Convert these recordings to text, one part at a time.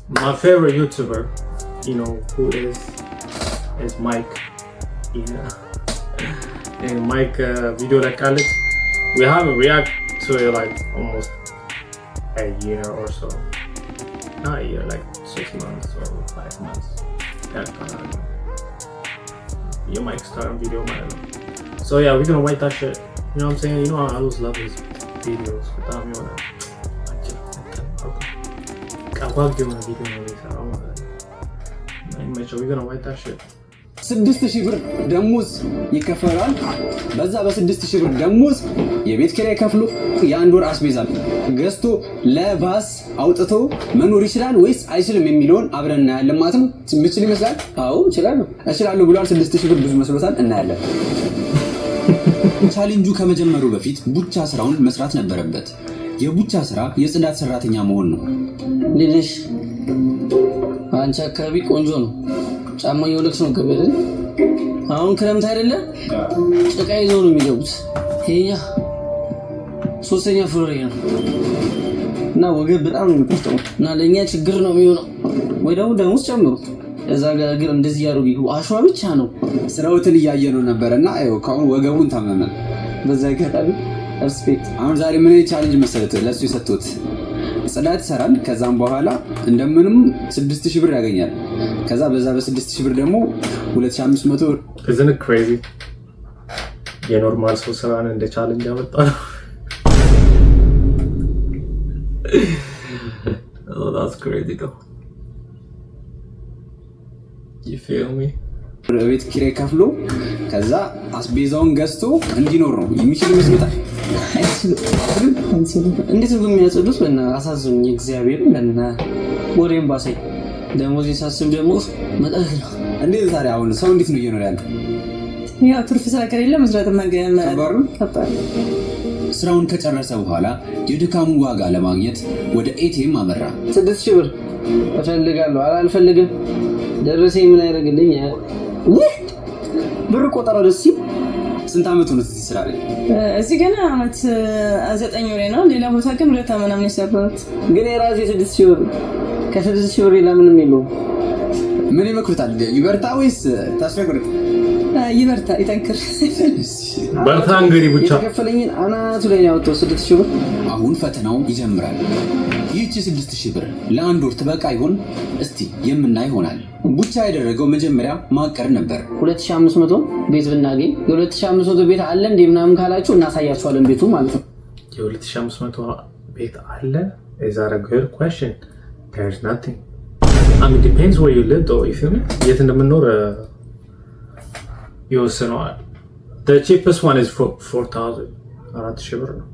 My favorite YouTuber, you know who is Mike. Yeah. And Mike video like Alex, we haven't reacted to it like almost a year or so. Not a year, like 6 months or 5 months. You might start a video, man. So yeah, we're gonna write that shit. You know what I'm saying? You know I always love his videos. Without me, wanna video we're gonna write that shit. 6000 ብር ደሞዝ ይከፈላል። በዛ በ6000 ብር ደሞዝ የቤት ኪራይ ከፍሎ የአንድ ወር አስቤዛ ገዝቶ ለባስ አውጥቶ መኖር ይችላል ወይስ አይችልም የሚለውን አብረን እናያለን ማለት ነው። ምችል ይመስላል? አዎ እችላለሁ ብሏል። 6000 ብር ብዙ መስሎታል። እናያለን። ቻሌንጁ ከመጀመሩ በፊት ቡቻ ስራውን መስራት ነበረበት። የቡቻ ስራ የጽዳት ሰራተኛ መሆን ነው። ልጅሽ አንቺ አካባቢ ቆንጆ ነው። ጫማ የወለክስ ነው ገበለ። አሁን ክረምት አይደለ? ጭቃ ይዘው ነው የሚገቡት። ይሄኛ ሶስተኛ ፍሎር ነው እና ወገብ በጣም ነው የሚቆርጠው እና ለኛ ችግር ነው የሚሆነው። ወይ ደግሞ ደሞዝ ጨምሩ። እዛ ጋር ግን እንደዚህ ያሩግ አሸዋ ብቻ ነው። ስራውትን እያየነው ነበርና አይው ካሁን ወገቡን ታመመ። በዛ ጋር ሪስፔክት። አሁን ዛሬ ምን ቻሌንጅ መሰለህ ለሱ የሰጡት? ጽዳት ይሰራል። ከዛም በኋላ እንደምንም 6000 ብር ያገኛል። ከዛ በዛ በ6000 ብር ደግሞ 2500 ብር። Isn't it crazy? የኖርማል ሰው ስራን እንደ ቻሌንጅ ያመጣው። Oh, that's crazy though. You feel me? ቤት ኪራይ ከፍሎ ከዛ አስቤዛውን ገዝቶ እንዲኖር ነው የሚችል ይመስላል። እንዴት ነው የሚያጸዱት? በእና አሳዝኑኝ እግዚአብሔር ለና ወሬም ባሰይ ደሞዝ ይሳስብ ደግሞ መጣህ ነው። እንዴት ታዲያ አሁን ሰው እንዴት ነው እየኖር ያለው? ያው ትርፍ ስራ ከሌለ መስራት ከባድ። ስራውን ከጨረሰ በኋላ የድካሙ ዋጋ ለማግኘት ወደ ኤቲኤም አመራ። 6000 ብር እፈልጋለሁ። አልፈልግም። ደረሰኝ ምን ያደርግልኝ? ብር ቆጠራው ደስ ይል። ስንት አመት ነው እዚህ ስራ ላይ? እዚህ ገና አመት 9 ወር ነው። ሌላ ቦታ ግን 2 አመት ምናምን ይሰራሁት። ግን የራሴ 6000 ብር ከ6000 ብር ሌላ ምንም የለውም። ምን ይመክሩታል? ይበርታ ወይስ ታስፈቅሩ? ይበርታ፣ ይጠንክር። በርታ እንግዲህ ብቻ የከፈለኝን አናቱ ላይ ያወጣው 6000 ብር። አሁን ፈተናው ይጀምራል። ይህቺ 6000 ብር ለአንድ ወር ትበቃ ይሆን? እስቲ የምናይ ይሆናል። ቡቻ ያደረገው መጀመሪያ ማቀር ነበር። 2500 ቤት ብናገኝ የ2500 ቤት አለ እንዴ ምናምን ካላችሁ እናሳያችኋለን ቤቱ ማለት ነው። የ2500 ቤት አለ? Is that a good question? There's nothing. I mean, depends where you live though, you feel me? የት እንደምንኖር ይወስነዋል። The cheapest one is 4000 4000 ብር ነው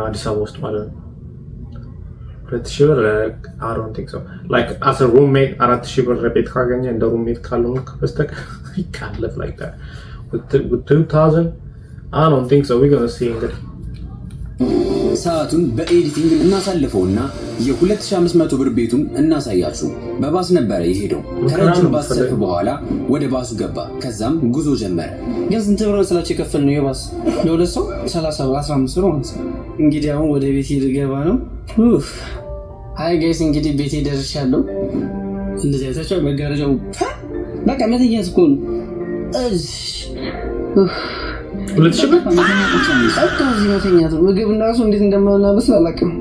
አዲስ አበባ ውስጥ ማለት ነው። 2000 ብር I don't think so. Like as a roommate 4000 ብር ቤት ካገኘ እንደ roommate ካልሆንክ በስተቀር you can't live like that. With 2000 I don't think so. We're gonna see እንግዲህ ሰዓቱን በኤዲቲንግ እናሳልፈውና የ2500 ብር ቤቱን እናሳያችሁ። በባስ ነበር የሄደው። ከረጅም ባስ ሰልፍ በኋላ ወደ ባሱ ገባ። ከዛም ጉዞ ጀመረ። ግን ስንት ብር ስላችሁ የከፈል ነው የባስ ለሁለት ሰው 30 ብር 15 ብር ማለት ነው። እንግዲህ አሁን ወደ ቤቴ ልገባ ነው። አይ ጋይስ እንግዲህ ቤቴ ደርሻለሁ። እንደዚህ አይታችሁ መጋረጃው በቃ መተኛት እኮ ነው። 2000 ብር እዚህ መተኛት ነው። ምግብ እና እሱ እንዴት እንደማናበስ አላውቅም።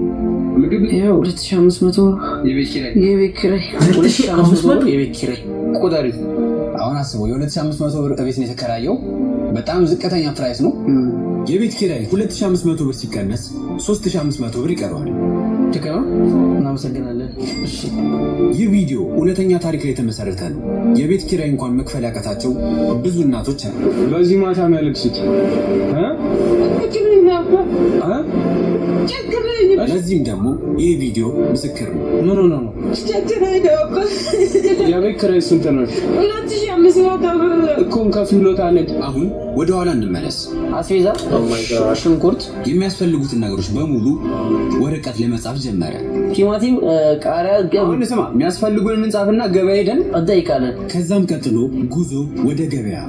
ምግብ ይሄው 2500 የቤት ኪራይ 2500 የቤት ኪራይ ቆዳሪ። አሁን አስበው የ2500 ብር ቤት ነው የተከራየው። በጣም ዝቅተኛ ፕራይስ ነው። የቤት ኪራይ 2500 ብር ሲቀነስ 3500 ብር ይቀርዋል። ተከራ እናመሰግናለን። እሺ ይህ ቪዲዮ እውነተኛ ታሪክ ላይ የተመሰረተ ነው። የቤት ኪራይ እንኳን መክፈል ያቃታቸው ብዙ እናቶች አሉ። በዚህ ማታ መልክስት ለዚህም ደግሞ ይህ ቪዲዮ ምስክር ነው። ኖ የቤት ኪራይ ስንት ነው? 2500 ብር እኮ ከፍሎታል። አሁን ወደ ኋላ እንመለስ። አስቤዛ፣ ሽንኩርት፣ የሚያስፈልጉትን ነገሮች በሙሉ ወረቀት ላይ መጻፍ ጀመረ። ቲማቲም፣ ቃሪያ፣ አሁን ስማ የሚያስፈልጉን እንጻፍና ገበያ ሄደን እንጠይቃለን። ከዛም ቀጥሎ ጉዞ ወደ ገበያ።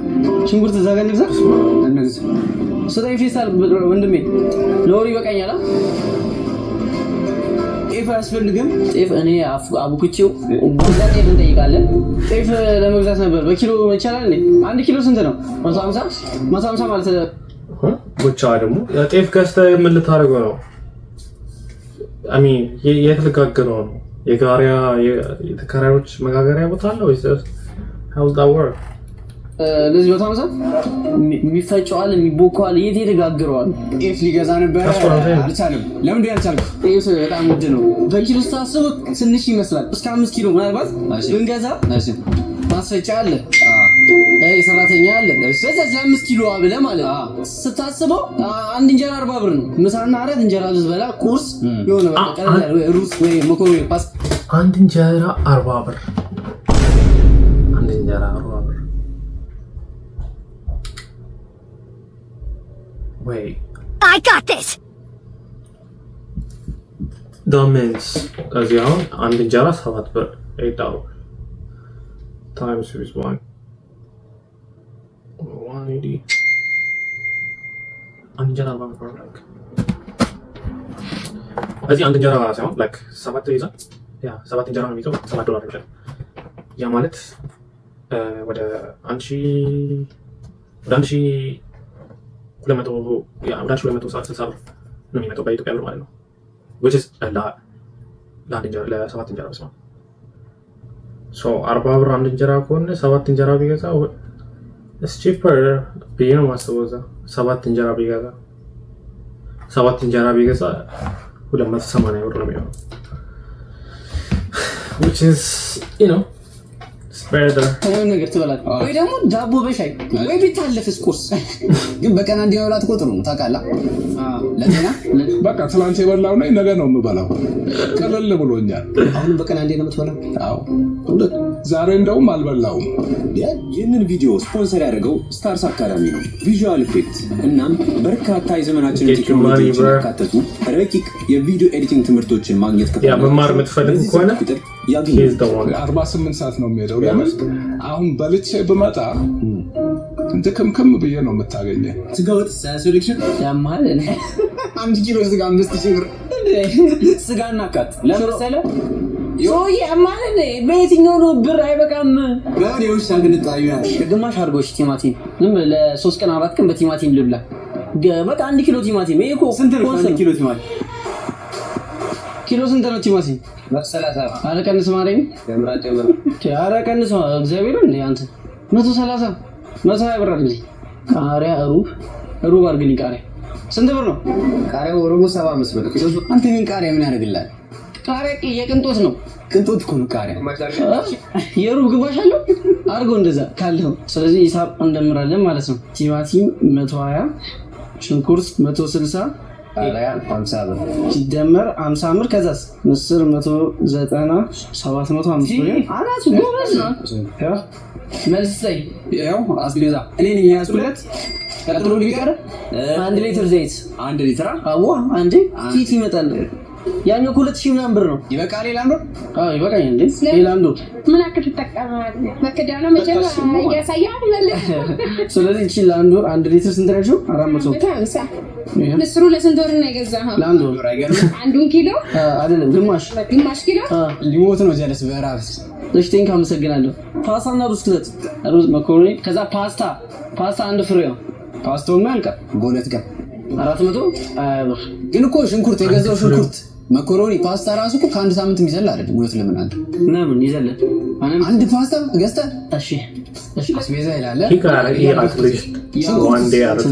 ሽንኩርት እዛ ጋር እንግዛ። ስጠኝ ፌስታል ወንድሜ፣ ለወሬ ይበቃኛል። ጤፍ አያስፈልግም? ጤፍ እኔ አቡክቼው ወዳኔ እንጠይቃለን። ጤፍ ለመግዛት ነበር። በኪሎ ይቻላል እንዴ? 1 ኪሎ ስንት ነው? 150 ማለት ብቻ ደግሞ ጤፍ ገዝተህ ምን ልታደርገው ነው? የት ልጋግረው ነው? የተከራዮች መጋገሪያ ቦታ አለ ወይስ how's that work? ለዚህ 150 የሚፈጨዋል የሚቦካዋል የት የተጋግረዋል? ጤፍ ሊገዛ ነበር አልቻለም። ለምን ያልቻልኩ? ጤፍ በጣም ውድ ነው። በኪሎ ስታስበው ትንሽ ይመስላል። እስከ 5 ኪሎ ምናልባት ብንገዛ ማስፈጫ አለ፣ ሰራተኛ አለ። ስለዚህ 5 ኪሎ አብለህ ማለት ስታስበው አንድ እንጀራ 40 ብር ነው። ምሳና አራት እንጀራ ልትበላ ቁርስ የሆነ በቃ ቀላል ወይ ሩዝ ወይ መኮሮኒ ፓስ አንድ እንጀራ 40 ብር። አንድ እንጀራ 40 ብር። Wait. I got this. That means ከዚህ አሁን አንድ እንጀራ 7 ብር $8 times is 180 አንድ እንጀራ 40 ብር like እዚህ አንድ እንጀራ ሳይሆን like 7 ይዛል ያ 7 እንጀራ ነው የሚይዘው $7 ይችላል። ያ ማለት ወደ 260 ብር ነው የሚመጣው በኢትዮጵያ ብር ማለት ነው። which is a lot ለአንድ እንጀራ ለ7 እንጀራ ነው። so 40 ብር አንድ እንጀራ ከሆነ 7 እንጀራ ቢገዛ it's cheaper ብዬ ነው የማስበው። 7 እንጀራ ቢገዛ 280 ብር ነው የሚሆነው which is የሆነ ነገር ትበላለህ ወይ ደግሞ ዳቦ በሻይ ወይ ቢታለፍስ ቁርስ። ግን በቀን አንድ መብላት ቁጥሩ ነው ታውቃለህ። ለጤና በቃ ትናንት የበላው ነኝ ነገ ነው የምበላው። ቀለል ብሎኛል። አሁን በቀን አንዴ ነው የምትበላው? አዎ ዛሬ እንደውም አልበላውም። ይህንን ቪዲዮ ስፖንሰር ያደረገው ስታርስ አካዳሚ ነው። ቪዥዋል ኢፌክት እናም በርካታ የዘመናችን ቴክኖሎጂዎች ያካተቱ ረቂቅ የቪዲዮ ኤዲቲንግ ትምህርቶችን ማግኘት መማር የምትፈልጉ ከሆነ 48 ሰዓት ነው የሚሄደው። ለምን አሁን በልቼ ብመጣ ድክምክም ብዬ ነው የምታገኘኝ። ስጋ ወጥ ሳያስፈልግሽም ያማል። 5 ኪሎ ስጋ 5000 ብር ስጋ እናቃት ለምሳሌ ዮይ አማን በየትኛው ነው ብር አይበቃም? በሬው ሻግን ጣዩና ግማሽ አድርጎሽ ቲማቲም ዝም ለ3 ቀን 4 ቀን በቲማቲም ልብላ። በቃ 1 ኪሎ ቲማቲም ይሄ እኮ ስንት ነው? 1 ኪሎ ቲማቲም ኪሎ ስንት ነው ቲማቲም? 30 አረ ቀንስ ማረኝ። አረ ቀንስ እግዚአብሔር እንደ አንተ 130 120 ብር አድርግልኝ። ቃሪያ ሩብ አድርግልኝ። ቃሪያ ስንት ብር ነው? ቃሪያው ሩቡ 75 ብር። አንተ ምን ቃሪያ ምን ያደርግልሃል? ቃሪያ የቅንጦት ነው። ቅንጦት እኮ ነው ቃሪያ። የሩብ ግማሽ አለው አድርገው እንደዛ ካለው። ስለዚህ ሂሳብ እንደምራለን ማለት ነው። ቲማቲም 120፣ ሽንኩርት 160፣ ቃሪያ 50 ብር ሲደመር 50 ብር። ከዛስ ምስር 190 750 ብር። አናቱ ጎበዝ ነው። መልስ ላይ ያው አስቤዛ እኔ ነኝ ያስኩለት። ቀጥሎ ቢቀር 1 ሊትር ዘይት 1 ሊትር አዎ አንዴ ቲት ይመጣል። ያኛው 2000 ምናምን ብር ነው። ይበቃል። ሌላም ብር ይበቃኝ እንዴ? ሌላም ብር ምን አክል ተጠቀማለህ? በከዳና መጀመሪያ ያሳያል ማለት ስለዚህ እቺ ለአንድ ወር 1 ሊትር ስንት ናቸው? 400 ምስሩ ለስንት ወር ነው የገዛኸው? ለአንድ ወር አይገርም። 1 ኪሎ አይደለም ግማሽ ኪሎ ሊሞት ነው ጀለስ በራፍ። እሺ ቴንክ አመሰግናለሁ። ፓስታና ሩዝ ክለት ሩዝ መኮሮኒ ከዛ ፓስታ አንድ ፍሬ ነው። ፓስታው ነው ያልቃል በሁለት ቀን 400 ብር። ግን እኮ ሽንኩርት የገዛው ሽንኩርት መኮሮኒ ፓስታ ራሱ እኮ ከአንድ ሳምንት የሚዘል አይደል? እውነት ለምን ለምን ይዘል? አንድ ፓስታ ገዝተህ እሺ አስቤዛ ይላል one day at a time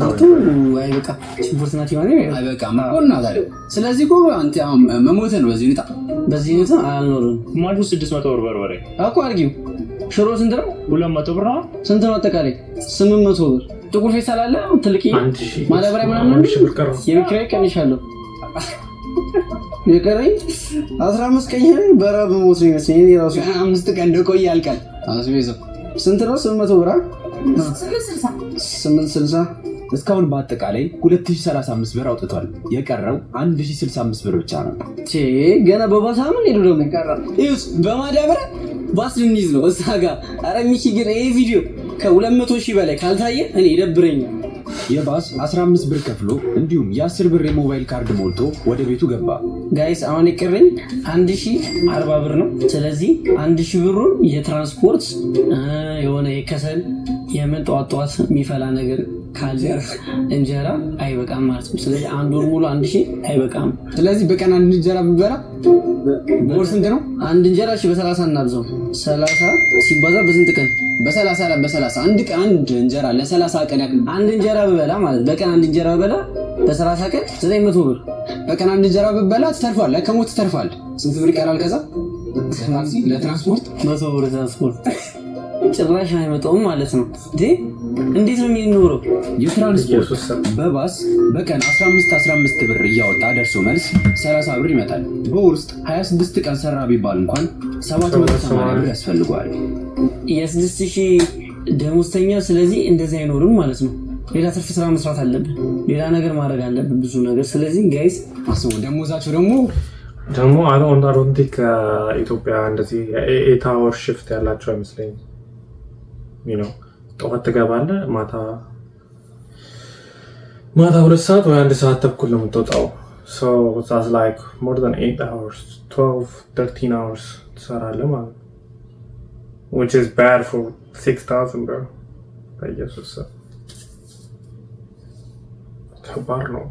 አይበቃ ሽንኩርትና ቲማቲም አይበቃም እኮ እና ታዲያ ስለዚህ እኮ አንተ መሞት ነው በዚህ ሁኔታ አልኖርም። ማጁ 600 ብር በርበሬ እኮ አድርጊው። ሽሮ ስንት ነው? 200 ብር ነው። ስንት ነው አጠቃላይ? 800 ብር። ጥቁር ፌስታል አለ ትልቂ ማዳበሪያ ምናምን የቢክራይ ቀንሻለሁ። የቀረኝ 15 ቀን በራብ ሞት ነው የሚመስለኝ። ራሱ 5 ቀን እንደቆየ ያልቃል። አስቤዛው ስንት ነው? 800 ብር 860 እስካሁን በአጠቃላይ 2035 ብር አውጥቷል። የቀረው 1065 ብር ብቻ ነው። ገና በባሳምን ሄዱ ደግሞ ይውስ በማዳበሪያ ባስ ልንይዝ ነው እዛ ጋር። አረ ሚኪ ግን ይሄ ቪዲዮ ከ200 ሺህ በላይ ካልታየ እኔ ይደብረኛል። የባስ 15 ብር ከፍሎ እንዲሁም የ10 ብር የሞባይል ካርድ ሞልቶ ወደ ቤቱ ገባ። ጋይስ አሁን የቀረኝ 1040 ብር ነው። ስለዚህ 1000 ብሩን የትራንስፖርት የሆነ የከሰል የምን ጠዋት የሚፈላ ነገር ካለ እንጀራ አይበቃም ማለት ነው። ስለዚህ አንድ ወር ሙሉ 1000 አይበቃም። ስለዚህ በቀን አንድ እንጀራ ብንበላ ወር ስንት ነው? አንድ እንጀራ በ30 እናብዛው። 30 ሲባዛ በስንት ቀን? በ30 አንድ እንጀራ ለ30 ቀን ያክል አንድ እንጀራ ብበላ ማለት በቀን አንድ እንጀራ ብበላ በ30 ቀን 900 ብር በቀን አንድ እንጀራ ብበላ ትተርፋል። ከሞት ትተርፋል። ስንት ብር ይቀራል? ከዛ ለትራንስፖርት 100 ብር ትራንስፖርት ጭራሽ አይመጣውም ማለት ነው። እንዴት ነው የሚኖረው? የትራንስፖርት በባስ በቀን 15 ብር እያወጣ ደርሶ መልስ 30 ብር ይመጣል። በወር ውስጥ 26 ቀን ሰራ ቢባል እንኳን 780 ብር ያስፈልገዋል። የ6000 ደሞዝተኛ ስለዚህ እንደዚህ አይኖርም ማለት ነው። ሌላ ትርፍ ስራ መስራት አለብን። ሌላ ነገር ማድረግ አለብን፣ ብዙ ነገር። ስለዚህ ጋይስ አስቡ። ደሞዛቸው ደግሞ አሮንቲክ ኢትዮጵያ እንደዚህ 8 hour shift ያላቸው አይመስለኝም። ጠዋት ትገባለህ፣ ማታ 2 ሰዓት ወይ 1 ሰዓት ተኩል ነው የምትወጣው። so that's like more than 8 hours 12-13 hours ትሰራለህ ማለት ነው, which is bad for 6,000 bro. በኢየሱስ ከባድ ነው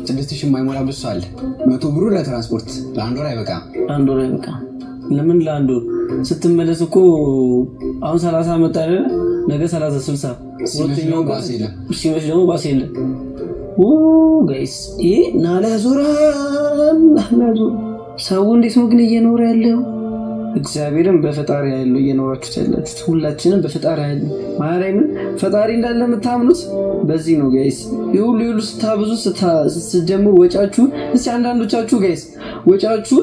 6000 የማይሞላ ብቻ አለ። 100 ብሩ ለትራንስፖርት ለአንድ ወር አይበቃም። ለምን ለአንድ ወር ስትመለስ እኮ አሁን 30 መጣ አይደል? ነገ 30 60 ሁለተኛው ባስ የለም። ሲመሽ ደግሞ ባስ የለም። ጋይስ ይሄ ናላ ዞራል። ሰው እንዴት ነው ግን እየኖረ ያለው? እግዚአብሔርን በፈጣሪ ያለው እየኖራችሁ ያላችሁት ሁላችንም በፈጣሪ ያለው ማርያምን ፈጣሪ እንዳለ የምታምኑት በዚህ ነው ጋይስ። ይሁሉ ስታብዙ ስትጀምሩ ወጫችሁ እስኪ አንዳንዶቻችሁ ጋይስ ወጫችሁ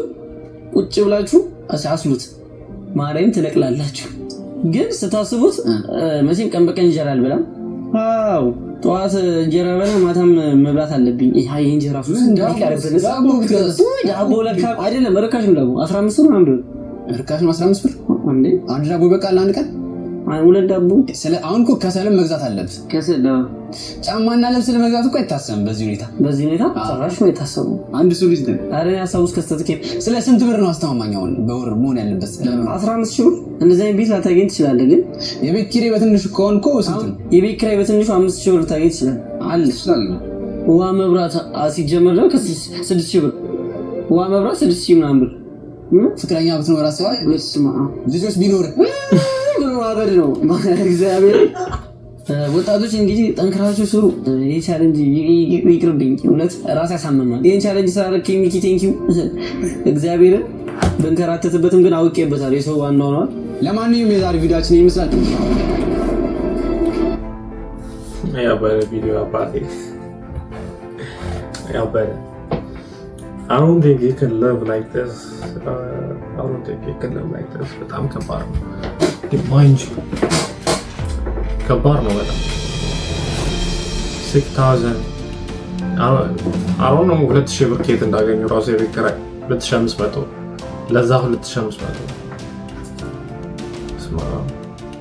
ቁጭ ብላችሁ አስሉት ማርያም ትነቅላላችሁ። ግን ስታስቡት መቼም ቀን በቀን እንጀራ አልበላም። አው ጠዋት እንጀራ በላ ማታም መብላት አለብኝ። ይሄ እንጀራ ፉስ እንዳይቀርብን ዳቦ ለካ አይደለም ርካሽ ነው። ዳቦ 15 ብር ነው። ርካሽ ነው 15 ብር እንዴ? አንድ ዳቦ ይበቃል አንድ ቀን? ሁለት ዳቦ አሁን እኮ ከሰልም መግዛት አለብህ። ከሰል ጫማና ልብስ ለመግዛት እኮ አይታሰብም። በዚህ ሁኔታ ጭራሽ ነው የታሰበው። አንድ ሱሪ ዝም አረ ያሳውስ ከስተትከ ስለ ስንት ብር ነው አስተማማኛው በወር መሆን ያለበት? 15 ሺህ ብር እንደዚህ አይነት ቤት ላታገኝ ትችላለህ። ግን የቤት ኪራይ በትንሹ ከሆነ እኮ ስንት ነው? የቤት ኪራይ በትንሹ 5 ሺህ ብር ታገኝ ትችላለህ አለ ይችላል። ውሃ መብራት ሲጀመር ነው ከ6 ሺህ ብር ውሃ መብራት 6 ሺህ ምናምን ብር። ፍቅረኛ ብትኖር አስበሃል? ልጆች ቢኖር ብሎ አበድ ነው እግዚአብሔር። ወጣቶች እንግዲህ ጠንክራችሁ ስሩ። ይሄ ቻሌንጅ ይቅርብኝ፣ እውነት ራስ ያሳመማል። ይሄን ቻሌንጅ ስላደረግኝ ሚኪ ቴንኪው። እግዚአብሔርን በንከራተትበትም ግን አውቄበታለሁ የሰው ዋናው ነው። ለማንኛውም የዛሬ ቪዲዮአችን ይመስላል። ያበረ ቪዲዮ አባቴ ያበረ I don't think you can live like this. I don't think you can live like this. በጣም ከባድ ነው። Mind you, ከባድ ነው በጣም 6,000 I don't know 2,000 ብር ከየት እንዳገኙ ራሱ የቤት ኪራይ 2,500 ለዛ 2,500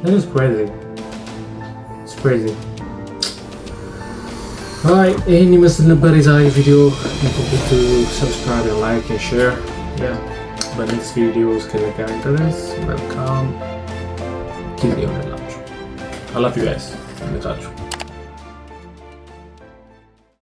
It is crazy. It's crazy. Alright, ይህን ይመስል ነበር የዛሬ ቪዲዮ። Don't forget to subscribe and like and share. Yeah, በኔክስት ቪዲዮ እስከነገናኝ ድረስ መልካም ጊዜ ይሆንላችሁ። I love you guys.